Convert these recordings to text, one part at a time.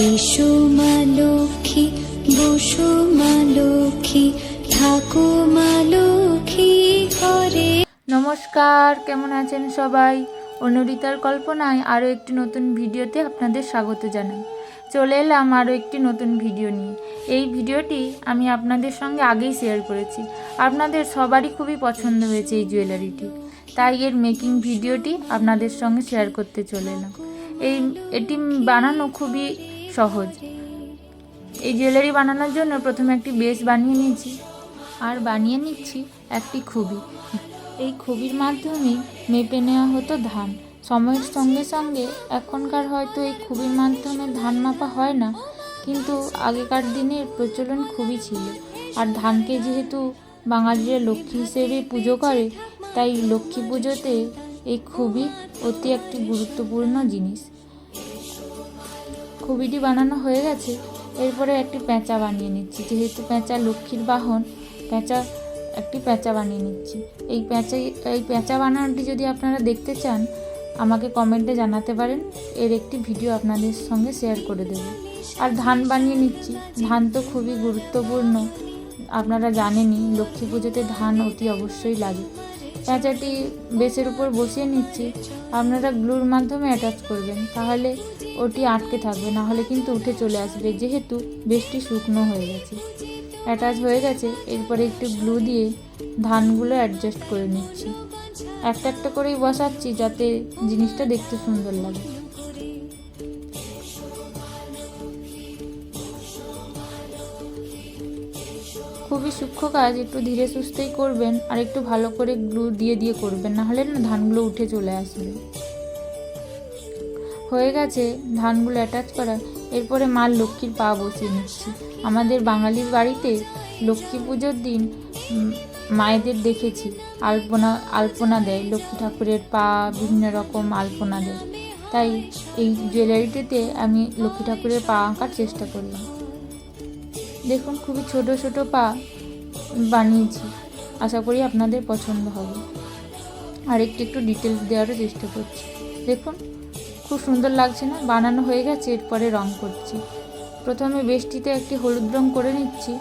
এসো মা লক্ষ্মী, বসো মা লক্ষ্মী, থাকো মা লক্ষ্মী ঘরে। নমস্কার, কেমন আছেন সবাই? অনুরিতার কল্পনায় আরও একটি নতুন ভিডিওতে আপনাদের স্বাগত জানাই। চলে এলাম আরও একটি নতুন ভিডিও নিয়ে। এই ভিডিওটি আমি আপনাদের সঙ্গে আগেই শেয়ার করেছি। আপনাদের সবারই খুবই পছন্দ হয়েছে এই জুয়েলারিটি, তাই এর মেকিং ভিডিওটি আপনাদের সঙ্গে শেয়ার করতে চলে এলাম। এটি বানানো খুবই সহজ। এই জুয়েলারি বানানোর জন্য প্রথমে একটি বেস বানিয়ে নিয়েছি আর বানিয়ে নিচ্ছি একটি খুবই। এই খুবির মাধ্যমেই মেপে নেওয়া হতো ধান। সময়ের সঙ্গে সঙ্গে এখনকার হয়তো এই খুবির মাধ্যমে ধান মাপা হয় না, কিন্তু আগেকার দিনের প্রচলন খুবই ছিল। আর ধানকে যেহেতু বাঙালিরা লক্ষ্মী হিসেবে পুজো করে, তাই লক্ষ্মী পুজোতে এই খুবই অতি একটি গুরুত্বপূর্ণ জিনিস। খুবিটি বানানো হয়ে গেছে, এরপরে একটি পেঁচা বানিয়ে নিচ্ছি। যেহেতু পেঁচা লক্ষ্মীর বাহন, একটি পেঁচা বানিয়ে নিচ্ছি। এই পেঁচা বানানোটি যদি আপনারা দেখতে চান, আমাকে কমেন্টে জানাতে পারেন, এর একটি ভিডিও আপনাদের সঙ্গে শেয়ার করে দেব। আর ধান বানিয়ে নিচ্ছি। ধান তো খুবই গুরুত্বপূর্ণ, আপনারা জানেনই লক্ষ্মী পুজোতে ধান অতি অবশ্যই লাগে। পেঁচাটি বেসের উপর বসিয়ে নিচ্ছি। আপনারা গ্লুর মাধ্যমে অ্যাটাচ করবেন, তাহলে ওটি আটকে থাকবে, না হলে কিন্তু উঠে চলে আসবে, যেহেতু বেশটি শুকনো হয়ে গেছে। অ্যাটাচ হয়ে গেছে, এরপরে একটু গ্লু দিয়ে ধানগুলো অ্যাডজাস্ট করে নিচ্ছি। একটা একটা করেই বসাচ্ছি যাতে জিনিসটা দেখতে সুন্দর লাগে। খুবই সূক্ষ্ম কাজ, একটু ধীরে সুস্থেই করবেন আর একটু ভালো করে গ্লু দিয়ে করবেন, না হলে না ধানগুলো উঠে চলে আসবে। হয়ে গেছে ধানগুলো অ্যাটাচ করা। এরপরে মা লক্ষ্মীর পা বসিয়ে নিচ্ছি। আমাদের বাঙালির বাড়িতে লক্ষ্মী পুজোর দিন মায়েদের দেখেছি আলপনা দেয়, লক্ষ্মী ঠাকুরের পা বিভিন্ন রকম আলপনা দেয়। তাই এই জুয়েলারিটিতে আমি লক্ষ্মী ঠাকুরের পা আঁকার চেষ্টা করলাম। দেখুন, খুবই ছোট ছোট পা বানিয়েছি, আশা করি আপনাদের পছন্দ হবে। আর একটু ডিটেলস দেওয়ারও চেষ্টা করছি। দেখুন, খুব সুন্দর লাগছে না? বানানো হয়ে গেছে, এরপরে রং করছি। প্রথমে বেশটিতে একটি হলুদ রং করে নিচ্ছি।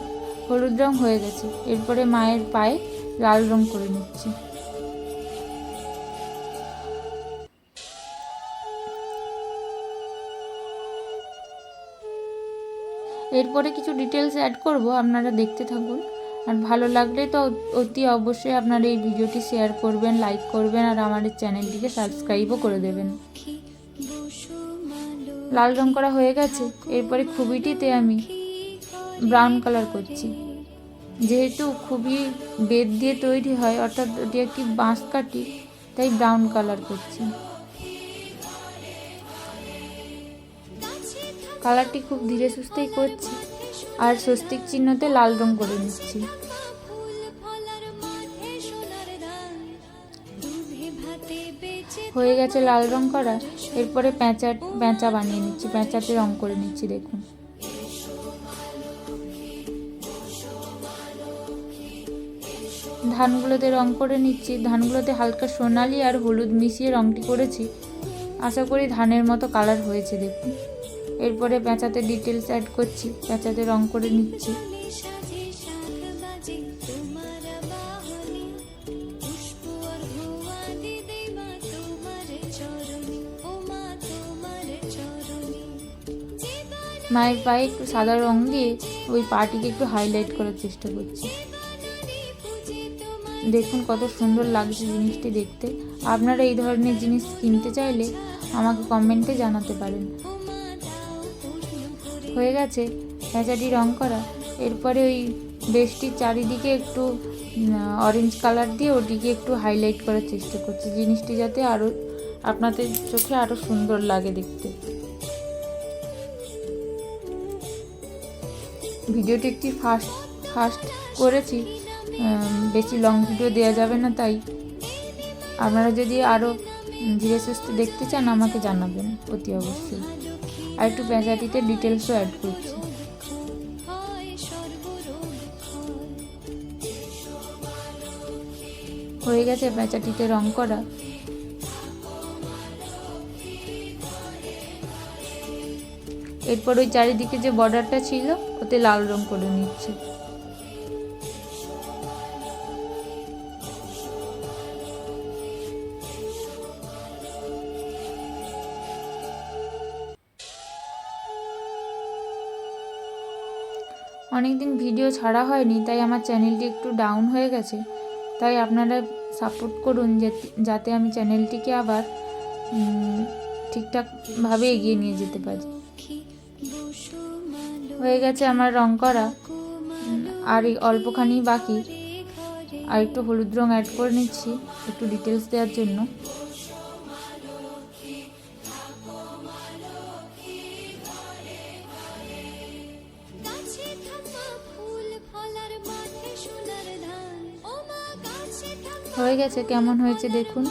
হলুদ রং হয়ে গেছে, এরপরে মায়ের পায়ে লাল রং করে নিচ্ছি। এরপরে কিছু ডিটেলস অ্যাড করব, আপনারা দেখতে থাকুন। আর ভালো লাগলে তো অতি অবশ্যই আপনারা এই ভিডিওটি শেয়ার করবেন, লাইক করবেন আর আমার চ্যানেলটিকে সাবস্ক্রাইবও করে দেবেন। লাল রং করা হয়ে গেছে, এরপরে খুবিটিতে আমি ব্রাউন কালার করছি। যেহেতু খুবই বেত দিয়ে তৈরি হয়, অর্থাৎ ওটি একটি বাঁশ কাঠি, তাই ব্রাউন কালার করছি। কালারটি খুব ধীরে সুস্থেই করছি আর স্বস্তিক চিহ্নতে লাল রং করে নিচ্ছি। হয়ে গেছে লাল রং করা, এরপরে পেঁচা বানিয়ে নিচ্ছি। পেঁচাতে রং করে নিচ্ছি। দেখুন, ধানগুলোতে রং করে নিচ্ছি। ধানগুলোতে হালকা সোনালি আর হলুদ মিশিয়ে রংটি করেছি। আশা করি ধানের মতো কালার হয়েছে। দেখুন, এরপরে পেঁচাতে ডিটেলস অ্যাড করছি। পেঁচাতে রং করে নিচ্ছি। মায়ের পায়ে একটু সাদা রং দিয়ে ওই পাটিকে একটু হাইলাইট করার চেষ্টা করছি। দেখুন কত সুন্দর লাগছে জিনিসটি দেখতে। আপনারা এই ধরনের জিনিস কিনতে চাইলে আমাকে কমেন্টে জানাতে পারেন। হয়ে গেছে পেঁচাটি রং করা, এরপরে ওই বেশটির চারিদিকে একটু অরেঞ্জ কালার দিয়ে ওটিকে একটু হাইলাইট করার চেষ্টা করছি, জিনিসটি যাতে আরও আপনাদের চোখে আরও সুন্দর লাগে দেখতে। ভিডিওটি একটি ফাস্ট করেছি, বেশি লং ভিডিও দেওয়া যাবে না, তাই আপনারা যদি আরও ধীরে সুস্থে দেখতে চান আমাকে জানাবেন অতি অবশ্যই। আর একটু পেঁচাটিতে ডিটেলসও অ্যাড করছি। হয়ে গেছে পেঁচাটিতে রং করা। এরপর ওই চারিদিকে যে বর্ডারটা ছিল ওতে লাল রং করে নিচ্ছে। অনেকদিন ভিডিও ছাড়া হয়নি, তাই আমার চ্যানেলটি একটু ডাউন হয়ে গেছে। তাই আপনারা সাপোর্ট করুন যাতে আমি চ্যানেলটিকে আবার ঠিকঠাকভাবে এগিয়ে নিয়ে যেতে পারি। হয়ে গেছে আমার রং করা, আর এই অল্পখানি বাকি। আর একটু হলুদ রং অ্যাড করে নিচ্ছি একটু ডিটেলস দেওয়ার জন্য। হয়ে গেছে, কেমন হয়েছে দেখুন।